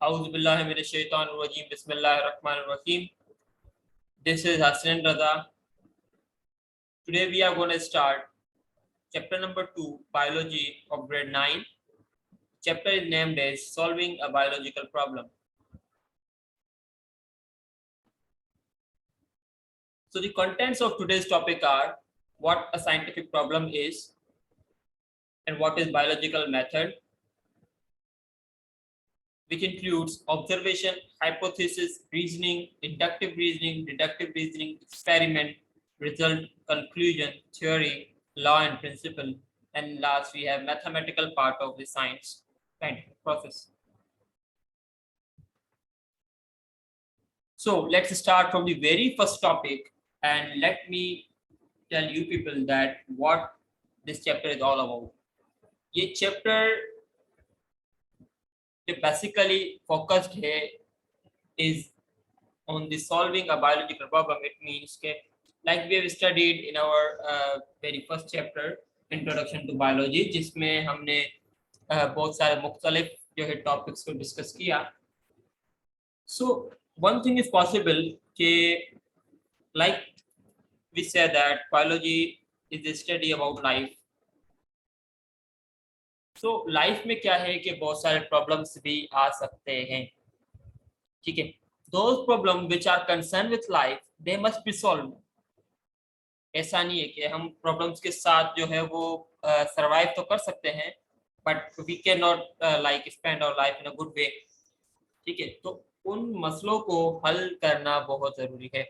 Auzubillahiminash-shaytanir-rajim. Bismillahir-rahmanir-rahim. This is Hassan Raza. Today we are going to start chapter number 2, biology of grade 9. Chapter is named as solving a biological problem. So the contents of today's topic are what a scientific problem is and what is biological method, which includes observation, hypothesis, reasoning, inductive reasoning, deductive reasoning, experiment, result, conclusion, theory, law and principle, and last we have mathematical part of the scientific process. So let's start from the very first topic, and let me tell you people that what this chapter is all about. ये chapter basically focused here is on the solving a biological problem. It means that like we have studied in our very first chapter introduction to biology, जिसमें हमने बहुत सारे मुख्तलिफ जो है topics को discuss किया. So one thing is possible कि like we said that biology is the study about life. So life में क्या है कि बहुत सारे प्रॉब्लम्स भी आ सकते हैं. ठीक है, those problems which are concerned with life they must be solved. ऐसा नहीं है कि हम प्रॉब्लम्स के साथ जो है वो सरवाइव तो कर सकते हैं, but we can not like spend our life in a good way. ठीक है, तो उन मसलों को हल करना बहुत जरूरी है.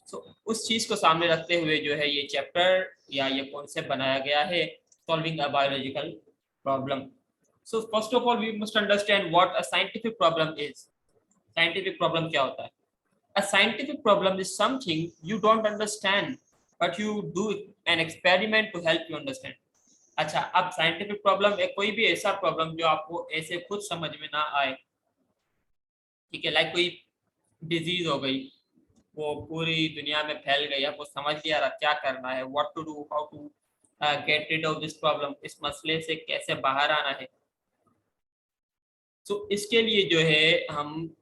सो उस चीज को सामने रखते हुए जो है ये चैप्टर या ये कॉन्सेप्ट बनाया गया है, solving a biological problem. So first of all we must understand what a scientific problem is. Scientific problem क्या होता है? A scientific problem is something you don't understand, but you do an experiment to help you understand. अच्छा, अब scientific problem एक कोई भी ऐसा problem जो आपको ऐसे खुद समझ में ना आए. ठीक है, लाइक कोई डिजीज हो गई, वो पूरी दुनिया में फैल गई, आपको समझ नहीं आ रहा क्या करना है, what to do, how to get rid of this problem, इस मसले से कैसे बाहर आना है. तो इसके लिए जो है हम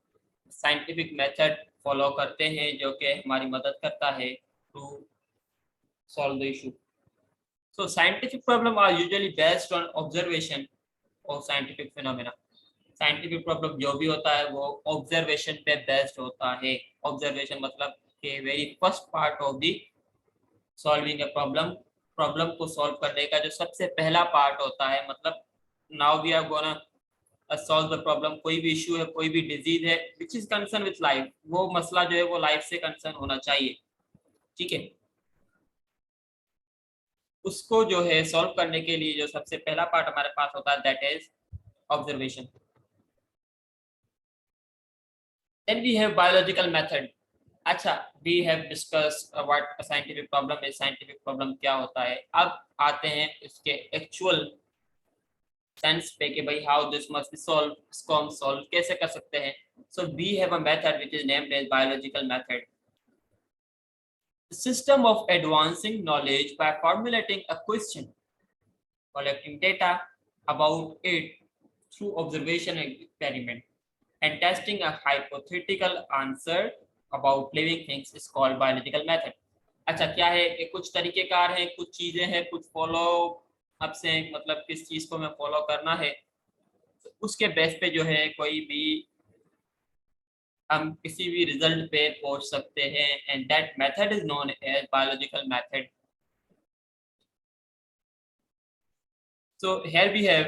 साइंटिफिक मेथड फॉलो करते हैं जो कि हमारी मदद करता है to solve the issue. So scientific problem are usually based on observation और साइंटिफिक फिनोमेना. साइंटिफिक प्रॉब्लम जो भी होता है वो ऑब्जर्वेशन पे बेस्ड होता है. ऑब्जर्वेशन मतलब कि very first part of the solving a problem, problem को सॉल्व करने का जो सबसे पहला पार्ट होता है. मतलब now we are gonna solve the problem. कोई भी इशू है, कोई भी डिजीज है which is concern with life, वो मसला जो है वो लाइफ से कंसर्न होना चाहिए. ठीक है, उसको जो है सॉल्व करने के लिए जो सबसे पहला पार्ट हमारे पास होता है that is observation. Then we have biological method. अच्छा, we have discuss what a scientific problem is. Scientific problem क्या होता है. अब आते हैं इसके एक्चुअल सेंस पे कि भाई how this must be solve, इसको हम सॉल्व कैसे कर सकते हैं. So we have a method which is named as biological method. System of advancing knowledge by formulating a question, collecting data about it through observation and experiment, and testing a hypothetical answer about living things is called biological method. अच्छा, क्या है कि कुछ तरीकेकार हैं, कुछ चीजें हैं, कुछ फॉलो अप से मतलब किस चीज को हमें फॉलो करना है, तो उसके बेस पे जो है कोई भी हम किसी भी रिजल्ट पे पहुंच सकते हैं. And that method is known as biological method. So here we have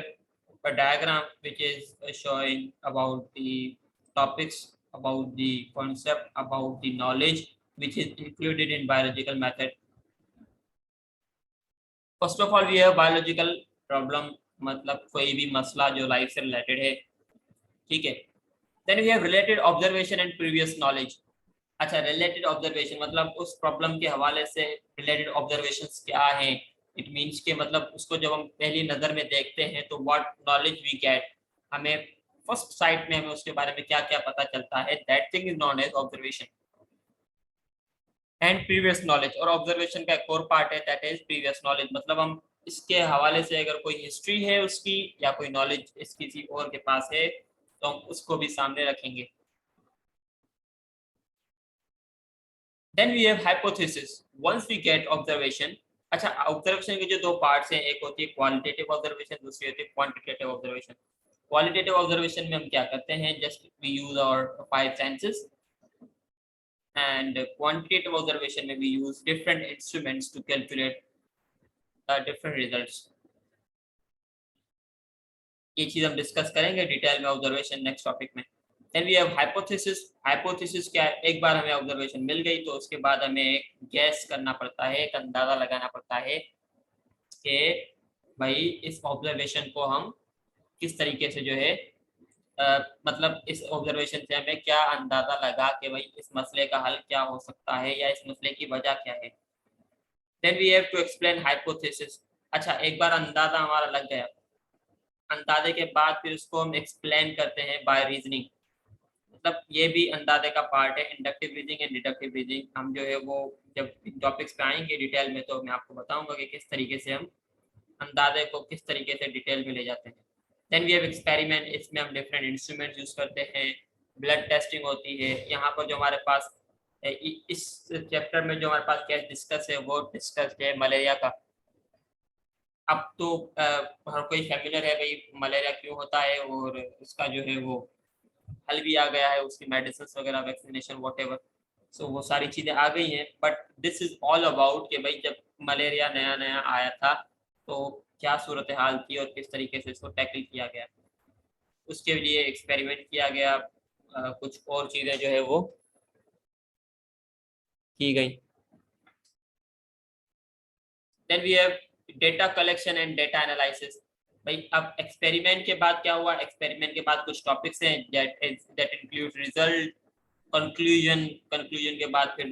a diagram which is showing about the topics, about the concept, about the knowledge which is included in biological method. First of all we have biological problem, मतलब कोई भी मसला जो life से related है. ठीक है, then we have related observation and previous knowledge. अच्छा, related observation मतलब उस प्रॉब्लम के हवाले से related observations क्या हैं. इट मीन्स के मतलब उसको जब हम पहली नज़र में देखते हैं तो व्हाट नॉलेज वी गेट, हमें फर्स्ट साइट में हमें उसके बारे में क्या क्या पता चलता है, that thing is known as observation. And previous knowledge, और ऑब्जर्वेशन का एक और पार्ट है दैट इज प्रीवियस नॉलेज. मतलब हम इसके हवाले से अगर कोई हिस्ट्री है उसकी या कोई नॉलेज इस किसी और के पास है तो हम उसको भी सामने रखेंगे। Then we have hypothesis once we get observation. अच्छा, ऑब्जर्वेशन के जो दो पार्ट्स हैं, एक होती है क्वालिटेटिव ऑब्जर्वेशन, दूसरी होती है क्वांटिटेटिव ऑब्जर्वेशन। क्वालिटेटिव ऑब्जर्वेशन में हम क्या करते हैं, just we use our five senses, and quantitative observation में we use different instruments to calculate different results. ये चीज हम डिस्कस करेंगे डिटेल में ऑब्जर्वेशन नेक्स्ट टॉपिक में। Then we have hypothesis. Hypothesis क्या है, एक बार हमें ऑब्जर्वेशन मिल गई तो उसके बाद हमें एक गैस करना पड़ता है, एक अंदाजा लगाना पड़ता है कि भाई इस ऑब्जर्वेशन को हम किस तरीके से जो है मतलब इस ऑब्जर्वेशन से हमें क्या अंदाजा लगा कि भाई इस मसले का हल क्या हो सकता है या इस मसले की वजह क्या है। Then we have to explain hypothesis. अच्छा, एक बार अंदाजा हमारा लग गया, अंदाजे के बाद फिर उसको हम एक्सप्लेन करते हैं बाय रीजनिंग। मतलब ये भी अंदाजे का पार्ट है, inductive reasoning and deductive reasoning. हम जो है वो जब टॉपिक्स पे आएंगे डिटेल में तो मैं आपको बताऊंगा कि किस तरीके से हम अंदाजे को किस तरीके से डिटेल में ले जाते हैं। Then we have experiment. इसमें हम डिफरेंट इंस्ट्रूमेंट्स यूज करते हैं, ब्लड टेस्टिंग होती है। यहाँ पर जो हमारे पास इस चैप्टर में जो हमारे पास केस डिस्कस है वो डिस्कस है मलेरिया का। अब तो हर कोई फैमिलियर है भाई मलेरिया क्यों होता है और उसका जो है वो हल भी आ गया है, उसकी मेडिसिन वगैरह, वैक्सीनेशन, व्हाटएवर। सो वो सारी चीजें आ गई हैं, but this is all about कि भाई जब मलेरिया नया नया आया था तो क्या सूरत हाल थी और किस तरीके से इसको टैकल किया गया। उसके लिए एक्सपेरिमेंट किया गया, कुछ और चीजें जो है वो की गई। Then we have data collection and data analysis. भाई अब एक्सपेरिमेंट के बाद क्या हुआ, एक्सपेरिमेंट के बाद कुछ टॉपिक्स हैं that include result, conclusion. Conclusion के बाद फिर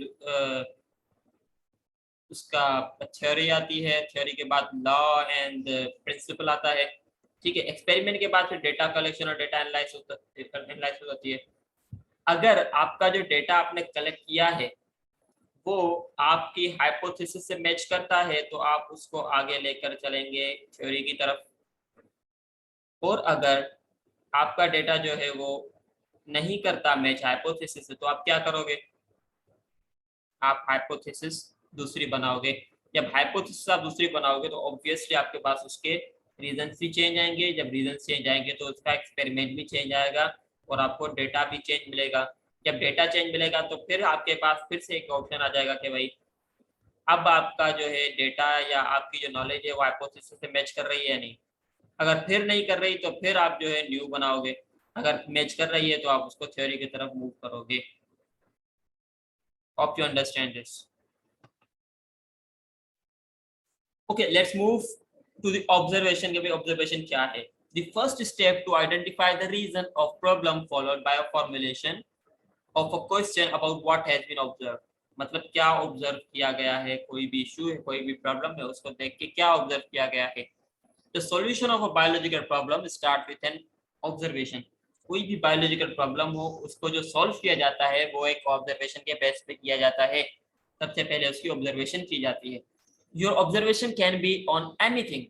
उसका थ्योरी आती है, थ्योरी के बाद लॉ एंड प्रिंसिपल आता है। ठीक है, एक्सपेरिमेंट के बाद फिर डेटा कलेक्शन और डेटा एनालिसिस होती है। अगर आपका जो डेटा आपने कलेक्ट किया है वो आपकी हाइपोथेसिस से मैच करता है तो आप उसको आगे लेकर चलेंगे थ्योरी की तरफ। और अगर आपका डेटा जो है वो नहीं करता मैच हाइपोथेसिस से तो आप क्या करोगे, आप हाइपोथेसिस दूसरी बनाओगे। जब हाइपोथेसिस आप दूसरी बनाओगे तो ऑब्वियसली आपके पास उसके रीजन भी चेंज आएंगे। जब रीजन चेंज आएंगे तो उसका एक्सपेरिमेंट भी चेंज आएगा और आपको डेटा भी चेंज मिलेगा। जब डेटा चेंज मिलेगा तो फिर आपके पास फिर से एक ऑप्शन आ जाएगा कि भाई अब आपका जो है डेटा या आपकी जो नॉलेज है वो हाइपोथेसिस से मैच कर रही है या नहीं। अगर फिर नहीं कर रही तो फिर आप जो है न्यू बनाओगे, अगर मैच कर रही है तो आप उसको थ्योरी की तरफ मूव करोगे। Hope you understand this. Okay, let's move to the observation. के भाई ऑब्जर्वेशन क्या है। The first step to identify the reason of problem followed by a formulation of a question about what has been observe. मतलब क्या observe किया गया है, कोई भी इशू है, कोई भी प्रॉब्लम है, उसको देख के क्या ऑब्जर्व किया गया है। The solution of a biological problem start with an observation. कोई भी बायोलॉजिकल प्रॉब्लम हो उसको जो सॉल्व किया जाता है वो एक ऑब्जर्वेशन के बेस पे किया जाता है। सबसे पहले उसकी ऑब्जर्वेशन की जाती है। Your observation can be on anything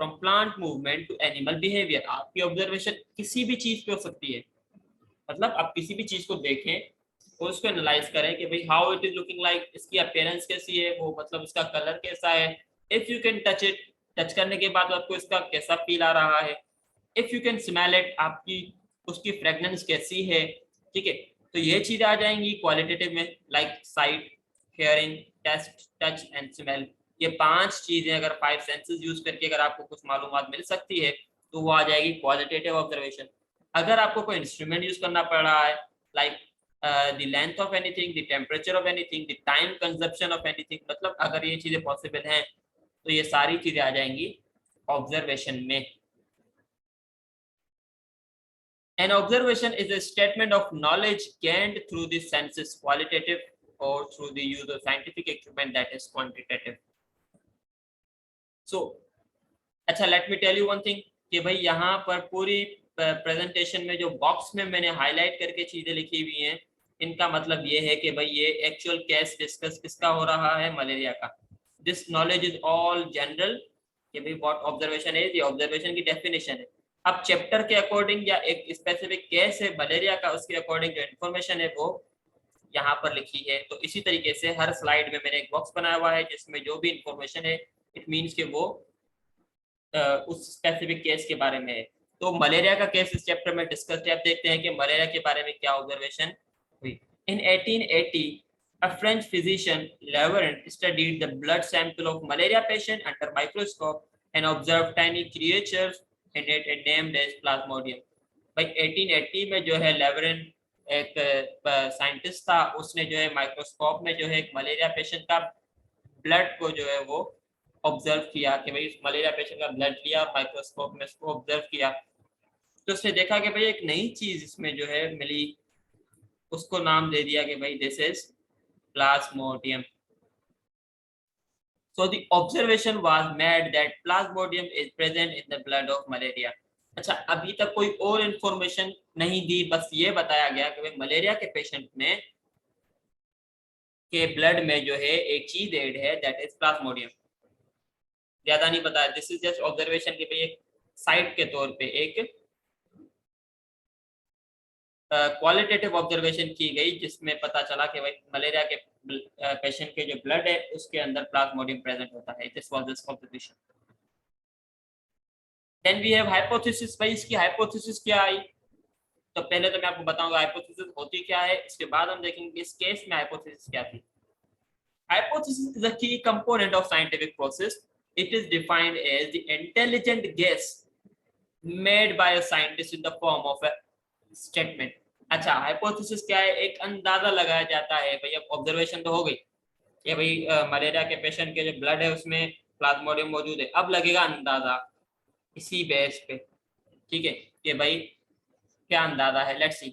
from plant movement to animal behaviour. आपकी ऑब्जर्वेशन किसी भी चीज पे हो सकती है। मतलब आप किसी भी चीज को देखें और उसको एनालाइज करें कि भाई how it is looking like, इसकी अपीयरेंस कैसी है, वो मतलब इसका कलर कैसा है। If you can touch it, touch करने के बाद आपको इसका कैसा फील आ रहा है। If you can smell it, आपकी उसकी फ्रेगनेंस कैसी है। ठीक है, तो ये चीजें आ जाएंगी क्वालिटेटिव में, like sight, hearing, taste, touch and smell. ये पांच चीजें अगर फाइव सेंसेस यूज करके अगर आपको कुछ मालूमात मिल सकती है तो वो आ जाएगी क्वालिटेटिव ऑब्जर्वेशन। अगर आपको कोई इंस्ट्रूमेंट यूज करना पड़ रहा है, like the length of anything, the temperature of anything, the time consumption of anything, मतलब अगर ये चीजें पॉसिबल हैं तो ये सारी चीजें आ जाएंगी ऑब्जर्वेशन में। An observation is a statement of knowledge gained through the senses, qualitative, or through the use of scientific equipment that is quantitative. So, अच्छा, let me tell you one thing कि भाई यहाँ पर पूरी प्रेजेंटेशन में जो box में मैंने हाईलाइट करके चीजें लिखी हुई हैं इनका मतलब ये है कि भाई ये एक्चुअल केस डिस्कस किसका हो रहा है, मलेरिया का। This knowledge is all general कि भाई व्हाट ऑब्जर्वेशन है, ये ऑब्जर्वेशन की डेफिनेशन है। अब चैप्टर के अकॉर्डिंग या एक स्पेसिफिक केस है मलेरिया का, उसके अकॉर्डिंग जो इन्फॉर्मेशन है वो यहाँ पर लिखी है। तो इसी तरीके से हर स्लाइड में मैंने एक बॉक्स बनाया हुआ है जिसमें जो भी इंफॉर्मेशन है इट मीन्स कि वो उस स्पेसिफिक केस के बारे में है। तो मलेरिया का केस इस चैप्टर में डिस्कस है। अब देखते हैं कि मलेरिया के बारे में क्या ऑब्जर्वेशन हुई। इन 1880 a French physician Laveran studied the blood sample of malaria patient under microscope and observed tiny creatures in it and named as plasmodium। भाई 1880 में जो है लेवरन एक साइंटिस्ट था, उसने जो है माइक्रोस्कोप में जो है एक मलेरिया पेशेंट का ब्लड को जो है वो ऑब्जर्व किया कि भाई उस मलेरिया पेशेंट का ब्लड लिया और माइक्रोस्कोप में उसको ऑब्जर्व किया। तो उसने देखा कि भाई एक नई चीज इसमें जो है मिली, उसको नाम दे दिया कि भाई this is Plasmodium. So the observation was made that plasmodium is present in the blood of malaria। अच्छा, अभी तक कोई और इंफॉर्मेशन नहीं दी, बस ये बताया गया कि भाई मलेरिया के पेशेंट में के ब्लड में जो है एक चीज एड है दैट इज प्लाज्मोडियम। ज्यादा नहीं बताया, दिस इज जस्ट ऑब्जर्वेशन के भाई एक साइट के तौर पे एक क्वालिटेटिव ऑब्जर्वेशन की गई जिसमें पता चला कि भाई मलेरिया के पेशेंट के जो ब्लड है उसके अंदर प्लाज्मोडियम प्रेजेंट होता है। This was this observation. Then we have hypothesis. भाई इसकी हाइपोथेसिस क्या आई, तो पहले तो मैं आपको बताऊंगा हाइपोथेसिस होती क्या है, इसके बाद हम देखेंगे इस केस में हाइपोथेसिस क्या थी। Hypothesis is a key component of scientific process. It is defined as the intelligent guess made by a scientist in the form of a statement। अच्छा, हाइपोथेसिस क्या है, एक अंदाजा लगाया जाता है। भाई अब ऑब्जर्वेशन तो हो गई कि भाई मलेरिया के पेशेंट के जो ब्लड है उसमें प्लाज्मोडियम मौजूद है, अब लगेगा अंदाजा इसी बेस पे। ठीक है, कि भाई क्या अंदाजा है, let's see.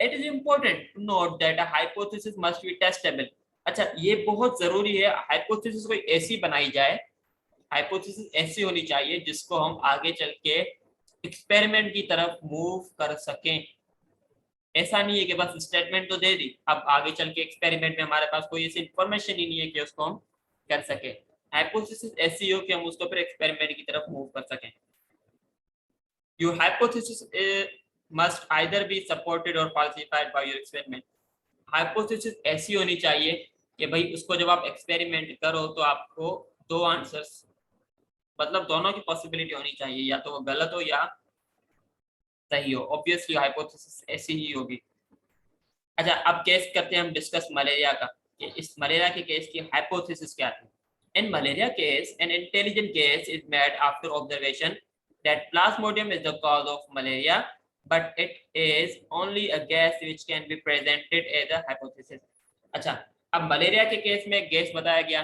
It is important to note that a hypothesis must be testable. अच्छा, ये बहुत जरूरी है, हाइपोथेसिस कोई ऐसी बनाई जाए, हाइपोथेसिस ऐसी होनी चाहिए जिसको हम आगे चल के एक्सपेरिमेंट की तरफ मूव कर सकें। ऐसा नहीं है कि बस स्टेटमेंट तो दे दी, अब आगे चल के एक्सपेरिमेंट में हमारे पास कोई ऐसी इंफॉर्मेशन ही नहीं है कि उसको हम कर सके। हाइपोथेसिस ऐसी हो कि हम उसको फिर एक्सपेरिमेंट की तरफ मूव कर सकें। Your hypothesis must either be supported or falsified by your experiment। Hypothesis ऐसी होनी चाहिए कि भाई उसको जब आप एक्सपेरिमेंट करो तो आपको दो आंसर्स, मतलब दोनों की पॉसिबिलिटी होनी चाहिए, या तो वो गलत हो या सही हो। ऑब्वियसली हाइपोथेसिस ऐसी ही होगी। अच्छा, अब केस करते हैं हम डिस्कस मलेरिया का, कि इस मलेरिया के केस की हाइपोथेसिस क्या थी। इन malaria case an intelligent case is made after observation that Plasmodium is the cause of malaria but it is only a guess which can be presented as a hypothesis। अच्छा, अब malaria के case में gas बताया गया,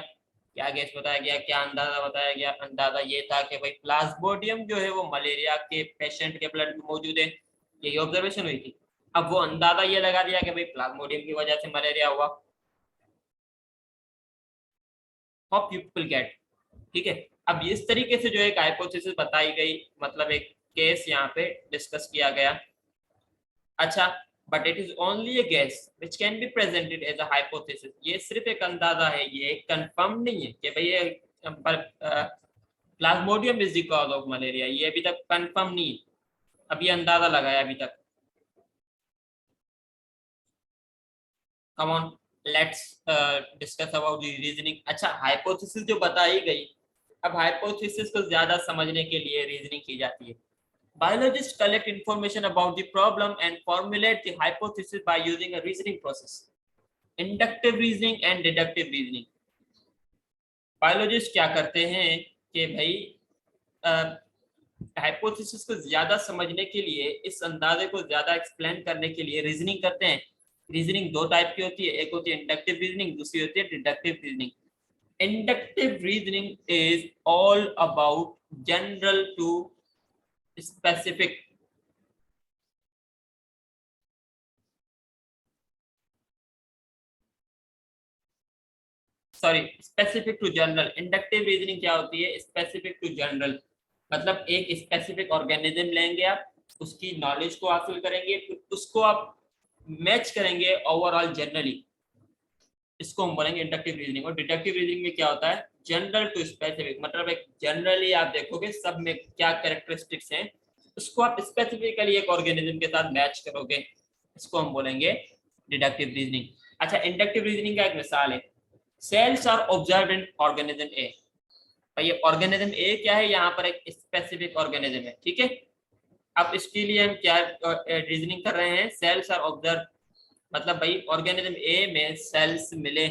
क्या gas बताया गया, क्या अंदाजा बताया गया। अंदाजा ये था कि भाई प्लाज्मोडियम जो है वो मलेरिया के पेशेंट के ब्लड में मौजूद है, यही ऑब्जर्वेशन हुई थी। अब वो अंदाजा ये लगा दिया कि भाई प्लाज्मोडियम की वजह से मलेरिया हुआ। Hope you will get. ठीक है, अब इस तरीके से जो एक हाइपोथेसिस बताई गई, मतलब एक केस यहाँ पे डिस्कस किया गया। अच्छा, but it is only a guess which can be presented as a hypothesis. ये सिर्फ एक अंदाजा है, ये कंफर्म नहीं है कि भाई ये Plasmodium is the cause of malaria, ये अभी तक कंफर्म नहीं है, अभी अंदाजा लगाया अभी तक। Come on, let's discuss about the reasoning. अच्छा, हाइपोथेसिस जो बताई गई, अब हाइपोथेसिस को ज्यादा समझने के लिए रीजनिंग की जाती है। Biologists collect information about the problem and formulate the hypothesis by using a reasoning process, inductive reasoning and deductive reasoning। Biologist क्या करते हैं कि भाई हाइपोथेसिस को ज्यादा समझने के लिए, इस अंदाजे को ज्यादा एक्सप्लेन करने के लिए रीजनिंग करते हैं। रीजनिंग दो टाइप की होती है, एक होती है इंडक्टिव रीजनिंग, दूसरी होती है deductive reasoning. Inductive reasoning is all about general to specific. Sorry, specific to general. Inductive reasoning क्या होती है, स्पेसिफिक टू जनरल। मतलब एक स्पेसिफिक ऑर्गेनिज्म लेंगे आप, उसकी नॉलेज को हासिल करेंगे, फिर उसको आप मैच करेंगे ओवरऑल जनरली, इसको हम बोलेंगे इंडक्टिव रीजनिंग। और डिडक्टिव रीजनिंग में क्या होता है, जनरल टू स्पेसिफिक। मतलब एक जनरली आप देखोगे सब में क्या कैरेक्टरिस्टिक्स हैं, उसको आप स्पेसिफिकली एक ऑर्गेनिज्म के साथ मैच करोगे, इसको हम बोलेंगे डिडक्टिव रीजनिंग। अच्छा, इंडक्टिव रीजनिंग का एक मिसाल है, cells are observed in organism A. ये ऑर्गेनिज्म ए क्या है, यहाँ पर एक स्पेसिफिक ऑर्गेनिज्म है, ठीक है। अब इसके लिए हम क्या रीजनिंग कर रहे हैं, सेल्स आर ऑब्जर्व, मतलब भाई ऑर्गेनिज्म ए में सेल्स मिले,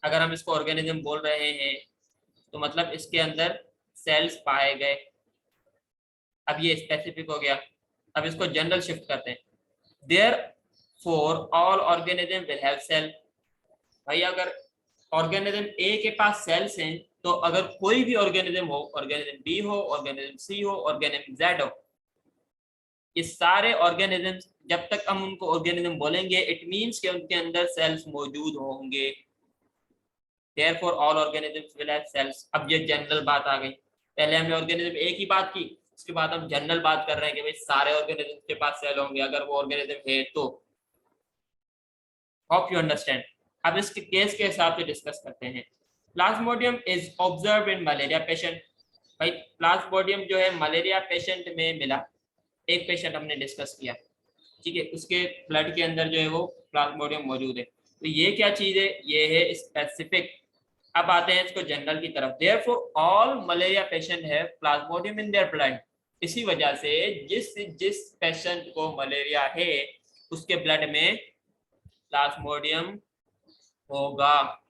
अगर हम इसको ऑर्गेनिज्म बोल रहे हैं तो मतलब इसके अंदर सेल्स पाए गए। अब ये स्पेसिफिक हो गया। अब इसको जनरल शिफ्ट करते हैं, therefore all organism will have cell. भाई अगर ऑर्गेनिज्म ए के पास सेल्स हैं, तो अगर कोई भी ऑर्गेनिज्म हो, ऑर्गेनिज्म बी हो, ऑर्गेनिज्म सी हो, ऑर्गेनिज्म जेड हो, ये सारे ऑर्गेनिजम्स, जब तक हम उनको ऑर्गेनिज्म बोलेंगे इट मींस कि उनके अंदर सेल्स मौजूद होंगे। Therefore all organisms will have cells. अब ये जनरल बात आ गई, पहले हमने ऑर्गेनिज्म ए की बात की, उसके बाद हम जनरल बात कर रहे हैं कि भाई सारे ऑर्गेनिज्म के पास सेल होंगे अगर वो ऑर्गेनिज्म है तो। Hope you understand. अब इसके केस के हिसाब से डिस्कस करते हैं। Plasmodium is observe in malaria patient. भाई प्लाज्मोडियम जो है मलेरिया पेशेंट में मिला, एक पेशेंट हमने डिस्कस किया, ठीक है, उसके ब्लड के अंदर जो है वो प्लाज्मोडियम मौजूद है। तो ये क्या चीज है, ये है स्पेसिफिक। अब आते हैं इसको जनरल की तरफ। देयरफॉर ऑल मलेरिया पेशेंट है प्लाज्मोडियम इन देयर ब्लड। इसी वजह से जिस जिस पेशेंट को मलेरिया है उसके ब्लड में प्लाज्मोडियम होगा।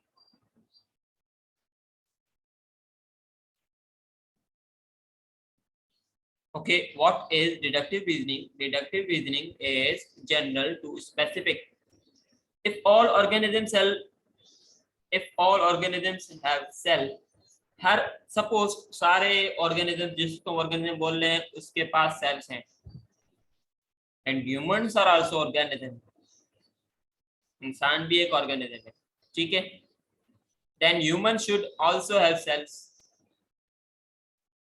Okay, what is deductive reasoning? Deductive reasoning is general to specific. If all organisms have cell, हर सपोज सारे ऑर्गेनिज्म, जिसको ऑर्गेनिज्म बोल रहे हैं उसके पास सेल्स हैं, and humans are also organism, इंसान भी एक ऑर्गेनिज्म है, ठीक है। Then human should also have cells.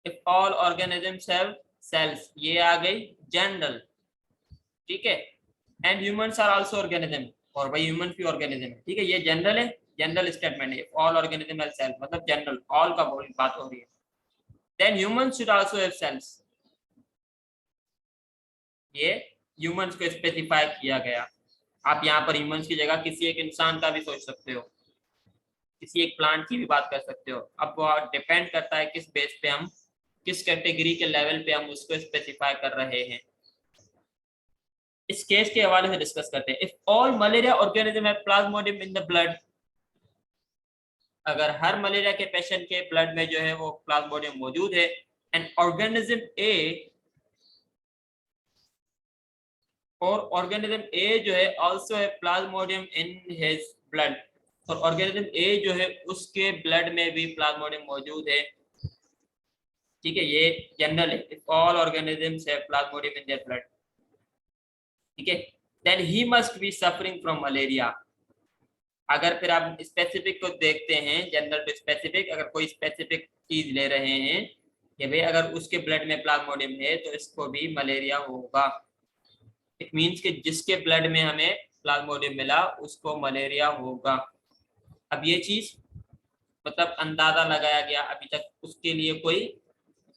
If all organisms have cells, ये आ गई जनरल, ठीक है। And humans are also organism, और भाई ह्यूमन भी ऑर्गेनिज्म है, ठीक है। ये जनरल है, जनरल स्टेटमेंट है। ऑल ऑर्गेनिज्म हैव सेल्स मतलब जनरल, ऑल का बात हो रही है। Then humans should also have cells, ये ह्यूमंस को स्पेसिफाई किया गया। आप यहाँ पर ह्यूमंस की जगह किसी एक इंसान का भी सोच सकते हो, किसी एक प्लांट की भी बात कर सकते हो। अब वो डिपेंड करता है किस बेस पे हम, किस कैटेगरी के लेवल पे हम उसको स्पेसिफाई कर रहे हैं। इस केस के हवाले से डिस्कस करते हैं। If all malaria organism have plasmodium in the blood, अगर हर मलेरिया के पेशेंट के ब्लड में जो है वो प्लाज्मोडियम मौजूद है, एंड ऑर्गेनिज्म ए, और ऑर्गेनिज्म ए जो है आल्सो है प्लाज्मोडियम इन हिज ब्लड, और ऑर्गेनिज्म ए जो है उसके ब्लड में भी प्लाज्मोडियम मौजूद है, ठीक है। ये जनरल है। If all organisms have plasmodium in their blood, ठीक है, then he must be suffering from malaria. अगर फिर आप स्पेसिफिक को देखते हैं, जनरल टू स्पेसिफिक, अगर कोई स्पेसिफिक चीज ले रहे हैं कि भाई अगर उसके ब्लड में प्लाज्मोडियम है तो इसको भी मलेरिया होगा। इट मींस कि जिसके ब्लड में हमें प्लाज्मोडियम मिला उसको मलेरिया होगा। अब ये चीज मतलब अंदाजा लगाया गया, अभी तक उसके लिए कोई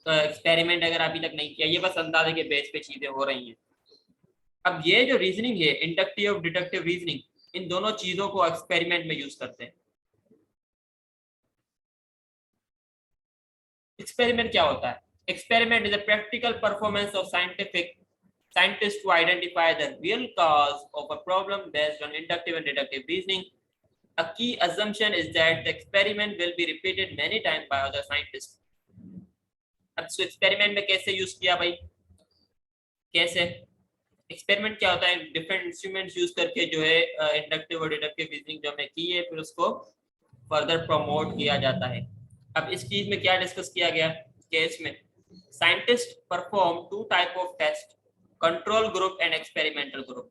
एक्सपेरिमेंट अगर अभी तक नहीं किया, ये बस अंदाजे के बेस पे चीजें हो रही हैं। अब ये जो रीजनिंग है, इंडक्टिव और डिडक्टिव रीजनिंग, इन दोनों चीजों को एक्सपेरिमेंट में यूज करते हैं। एक्सपेरिमेंट क्या होता है? Experiment is a practical performance of scientists to identify the real cause of a problem based on inductive and deductive reasoning. A key assumption is that the experiment will be repeated many times by other scientists. अब इसको experiment में कैसे use किया भाई? कैसे experiment क्या होता है? डिफरेंट इंस्ट्रूमेंट्स यूज करके जो है इंडक्टिव और डिडक्टिव रीजनिंग जो हमने की है, फिर उसको फर्दर प्रमोट किया जाता है। अब इस चीज में क्या डिस्कस किया गया केस में? Scientist perform two type of test, control group and experimental group.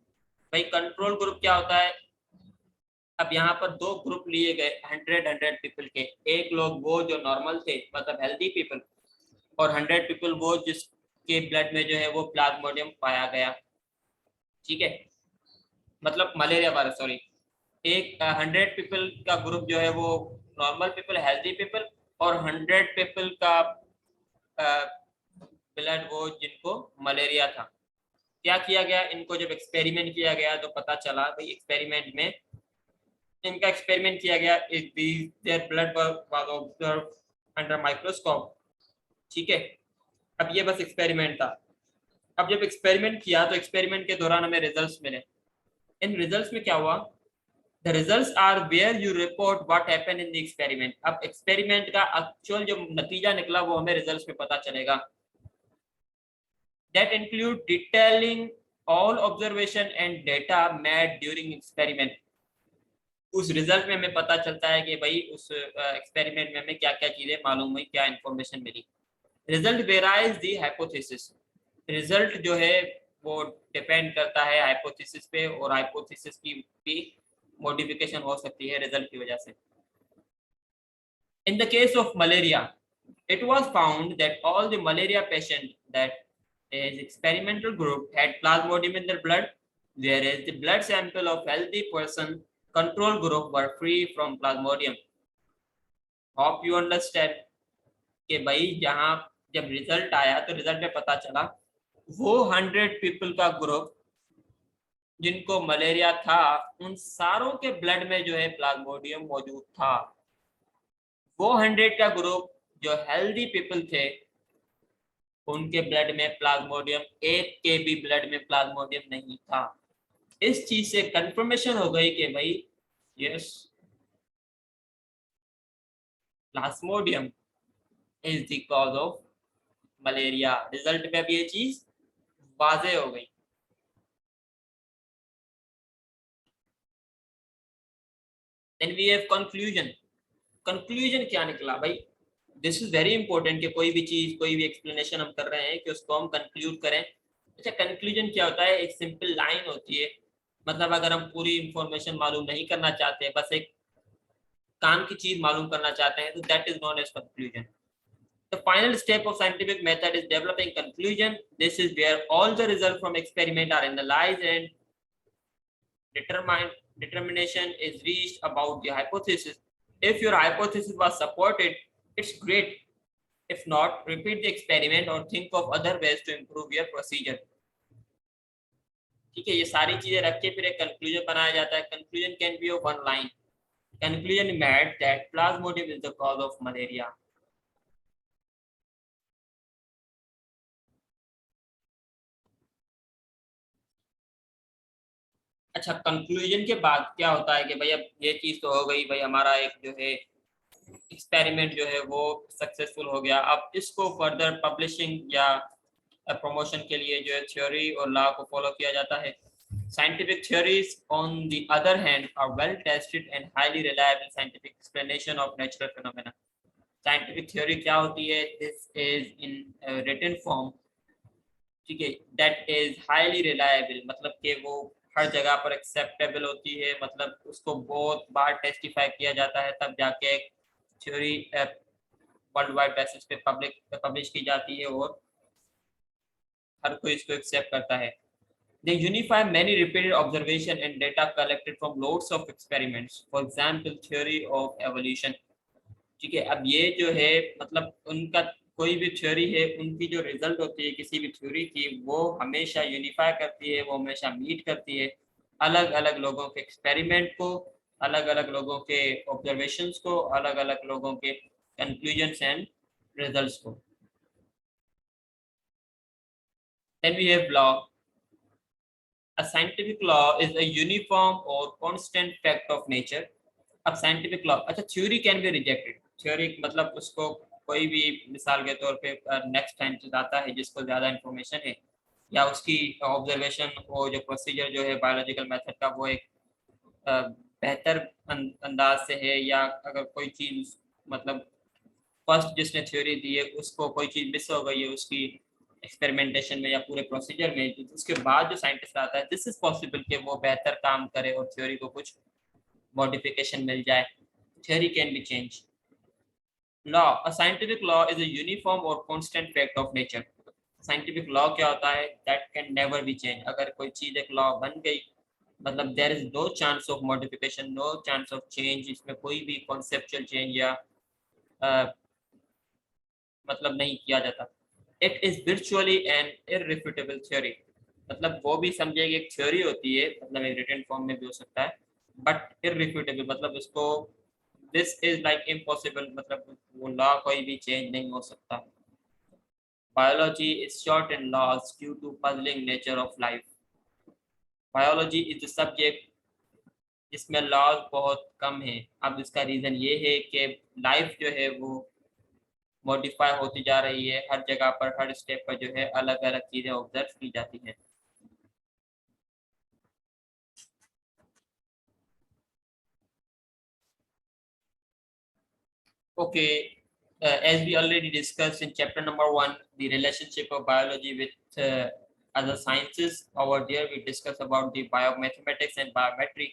भाई कंट्रोल ग्रुप क्या होता है? अब यहाँ पर दो ग्रुप लिए गए 100 पीपल के। एक लोग वो जो नॉर्मल थे मतलब हेल्दी पीपल, और 100 पीपल वो जिसके ब्लड में जो है वो प्लाज्मोडियम पाया गया, ठीक है, मतलब मलेरिया वायरस, सॉरी। एक 100 पीपल का ग्रुप जो है वो नॉर्मल पीपल, हेल्दी पीपल, और 100 पीपल का ब्लड वो जिनको मलेरिया था। क्या किया गया, इनको जब एक्सपेरिमेंट किया गया तो पता चला भाई एक्सपेरिमेंट में इनका एक्सपेरिमेंट किया गया, their blood was observe under microscope. ठीक है, अब ये बस एक्सपेरिमेंट था। अब जब एक्सपेरिमेंट किया तो एक्सपेरिमेंट के दौरान हमें रिजल्ट्स मिले। इन रिजल्ट्स में क्या हुआ, the results are where you report what happened in the experiment. अब एक्सपेरिमेंट का एक्चुअल जो नतीजा निकला वो हमें रिजल्ट्स में पता चलेगा। That include detailing all observation and data made during experiment. उस रिजल्ट में हमें पता चलता है कि भाई उस एक्सपेरिमेंट में हमें क्या क्या चीजें मालूम हुई, क्या इंफॉर्मेशन मिली। Result verifies the hypothesis. Result जो है वो डिपेंड करता है हाइपोथेसिस पे, और हाइपोथेसिस की भी मॉडिफिकेशन हो सकती है रिजल्ट की वजह से। In the case of malaria, it was found that all the malaria patients that is experimental group had plasmodium in their blood, whereas the blood sample of healthy person control group were free from plasmodium. Hope you understand कि भाई जहाँ जब result आया तो result में पता चला वो 100 पीपल का ग्रुप जिनको मलेरिया था उन सारों के ब्लड में जो है प्लाज्मोडियम मौजूद था। वो 100 का ग्रुप जो हेल्दी पीपल थे उनके ब्लड में प्लाज्मोडियम, एक के भी ब्लड में प्लाज्मोडियम नहीं था। इस चीज से कंफर्मेशन हो गई कि भाई yes, plasmodium is the cause of malaria. Result में भी ये चीज वाजे हो गई। Then we have conclusion. Conclusion क्या निकला भाई, दिस इज वेरी इंपॉर्टेंट कि कोई भी चीज कोई भी एक्सप्लेनेशन हम कर रहे हैं कि उसको हम कंक्लूड करें। अच्छा, कंक्लूजन क्या होता है, एक सिंपल लाइन होती है। मतलब अगर हम पूरी इंफॉर्मेशन मालूम नहीं करना चाहते, बस एक काम की चीज मालूम करना चाहते हैं, तो that is known as conclusion. The final step of scientific method is developing conclusion. This is where all the results from experiment are analyzed and determination is reached about the hypothesis. If your hypothesis was supported, it's great. If not, repeat the experiment or think of other ways to improve your procedure. ठीक है, ये सारी चीजें रख के फिर एक conclusion बनाया जाता है। Conclusion can be of one line. Conclusion made that Plasmodium is the cause of malaria. अच्छा, कंक्लूजन के बाद क्या होता है कि भाई अब ये चीज तो हो गई, भाई हमारा एक जो है एक्सपेरिमेंट जो है वो सक्सेसफुल हो गया। अब इसको फर्दर पब्लिशिंग या प्रमोशन के लिए जो है थ्योरी और लॉ को फॉलो किया जाता है। Scientific theories, on the other hand, are well tested and highly reliable scientific explanation of natural phenomena. Scientific theory क्या होती है? This is in written form, ठीक है, that is highly reliable, मतलब कि वो हर जगह पर एक्सेप्टेबल होती है, मतलब उसको बहुत बार टेस्टिफाई किया जाता है तब जाके एक थ्योरी वर्ल्ड वाइड बेसिस पे पब्लिश की जाती है और हर कोई इसको एक्सेप्ट करता है। They unify many repeated observation and data collected from loads of experiments. For example, theory of evolution. ठीक है, अब ये जो है मतलब उनका कोई भी थ्योरी है, उनकी जो रिजल्ट होती है किसी भी थ्योरी की, वो हमेशा यूनिफाई करती है, वो हमेशा मीट करती है अलग अलग लोगों के एक्सपेरिमेंट को, अलग अलग लोगों के ऑब्जर्वेशंस को, अलग अलग लोगों के कंक्लूजन्स एंड रिजल्ट्स को। Then we have law. A scientific law is a uniform or constant fact of nature. अब साइंटिफिक लॉ, अच्छा theory can be rejected. Theory मतलब उसको कोई भी मिसाल के तौर पे नेक्स्ट साइंटिस्ट आता है जिसको ज़्यादा इन्फॉर्मेशन है या उसकी ऑब्जर्वेशन वो जो प्रोसीजर जो है बायोलॉजिकल मेथड का वो एक बेहतर अंदाज से है, या अगर कोई चीज़ मतलब फर्स्ट जिसने थ्योरी दी है उसको कोई चीज़ मिस हो गई है उसकी एक्सपेरिमेंटेशन में या पूरे प्रोसीजर में, तो उसके बाद जो साइंटिस्ट आता है दिस इज पॉसिबल कि वो बेहतर काम करे और थ्योरी को कुछ मॉडिफिकेशन मिल जाए। Theory can be change. Law, a scientific law is a uniform और constant fact of nature. Scientific law क्या होता है, that can never be change. अगर कोई चीज एक लॉ बन गई मतलब there is no chance of modification, no chance of change, इसमें कोई भी कॉन्सेप्चुअल चेंज या मतलब नहीं किया जाता। It is virtually an irrefutable theory. मतलब वो भी समझे कि एक थ्योरी होती है, मतलब एक रिटन फॉर्म में भी हो सकता है, बट irrefutable मतलब इसको दिस इज लाइक इम्पॉसिबल, मतलब वो लॉ कोई भी चेंज नहीं हो सकता. Biology is short in laws due to puzzling nature of life. Biology is the subject जिसमें लॉज बहुत कम है. अब इसका रीजन ये है कि लाइफ जो है वो मॉडिफाई होती जा रही है, हर जगह पर हर स्टेप पर जो है अलग अलग चीजें ऑब्जर्व की जाती हैं. Okay, as we already discussed in chapter number 1, the relationship of biology with other sciences. Over there, we discuss about the biomathematics and biometry.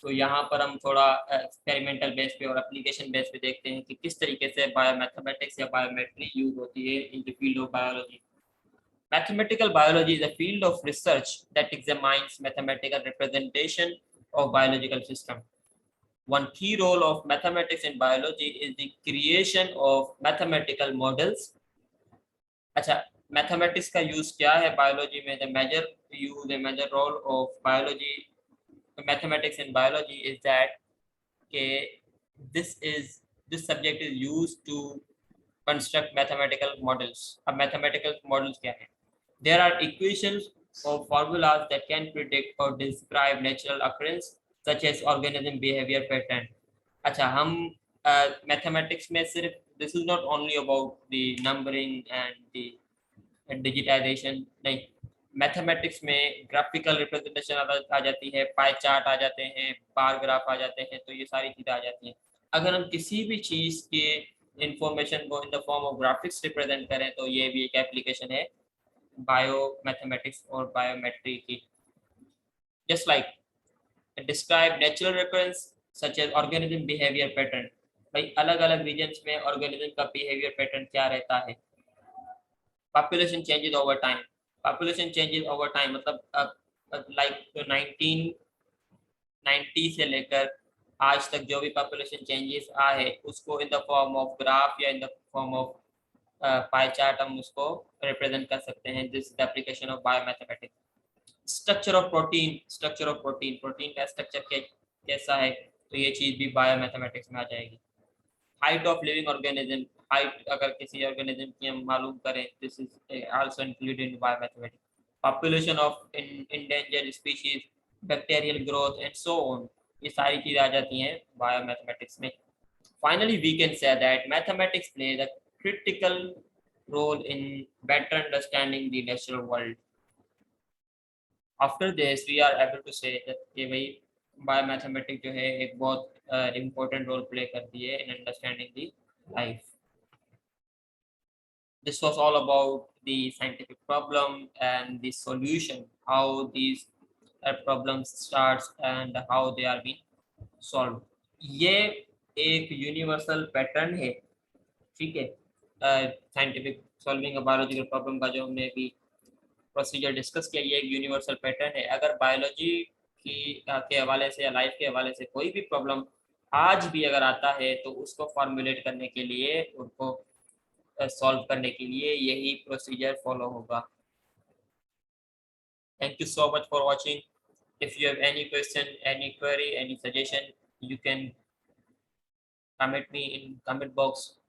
तो यहाँ पर हम थोड़ा एक्सपेरिमेंटल बेस पे और एप्लीकेशन बेस पे देखते हैं कि किस तरीके से बायोमैथमेटिक्स या बायोमेट्री यूज होती है in the field of biology. Mathematical biology is a field of research that examines mathematical representation of biological system. One key role of mathematics in biology is the creation of mathematical models. अच्छा, mathematics का use क्या है biology में? The major role of biology, mathematics in biology is that this subject is used to construct mathematical models. अब mathematical models क्या है? There are equations or formulas that can predict or describe natural occurrence such as organism behavior pattern. अच्छा, हम mathematics में सिर्फ this is not only about the numbering and the digitization नहीं. Mathematics में graphical representation आ जाती है, pie chart आ जाते हैं, बार ग्राफ आ जाते हैं, तो ये सारी चीज़ें आ जाती हैं. अगर हम किसी भी चीज़ के इंफॉर्मेशन को इन the form of graphics represent करें तो ये भी एक एप्लीकेशन है बायोमैथमेटिक्स और बायोमेट्री की. Just like describe natural reference such as organism behaviour pattern. भाई अलग अलग रीजन्स में ऑर्गेनिज्म का बिहेवियर पैटर्न क्या रहता है. Population changes over time. Population changes over time मतलब लाइक 1990 से लेकर आज तक जो भी पॉपुलेशन चेंजेस आए उसको in the form of graph या in the form of pie chart हम उसको रिप्रेजेंट कर सकते हैं. This is the application of biomathematics. Structure of protein. Structure of protein, protein का स्ट्रक्चर कैसा है, तो ये चीज भी बायोमैथमेटिक्स में आ जाएगी. Height of living organism. Height अगर किसी ऑर्गेनिज्म की हम मालूम करें, this is also included in biomathematics. Population of endangered species, bacterial growth and so on, ये सारी चीजें आ जाती हैं बायोमैथमेटिक्स में. Finally, we can say that mathematics plays a critical role in better understanding the natural world. After this, we are able to say that कि भाई biomathematics जो है एक बहुत important role play करती है in understanding the life. This was all about the scientific problem and the solution, how these problems starts and how they are being solved. ये एक यूनिवर्सल पैटर्न है, ठीक है. Scientific solving a biological problem का जो हमने अभी procedure discuss किया, ये एक यूनिवर्सल पैटर्न है. अगर बायोलॉजी के हवाले से या लाइफ के हवाले से कोई भी प्रॉब्लम आज भी अगर आता है तो उसको फॉर्मुलेट करने के लिए, उनको सॉल्व करने के लिए यही प्रोसीजर फॉलो होगा. Thank you so much for watching. If you have any question, any query, any suggestion, you can comment me in comment box.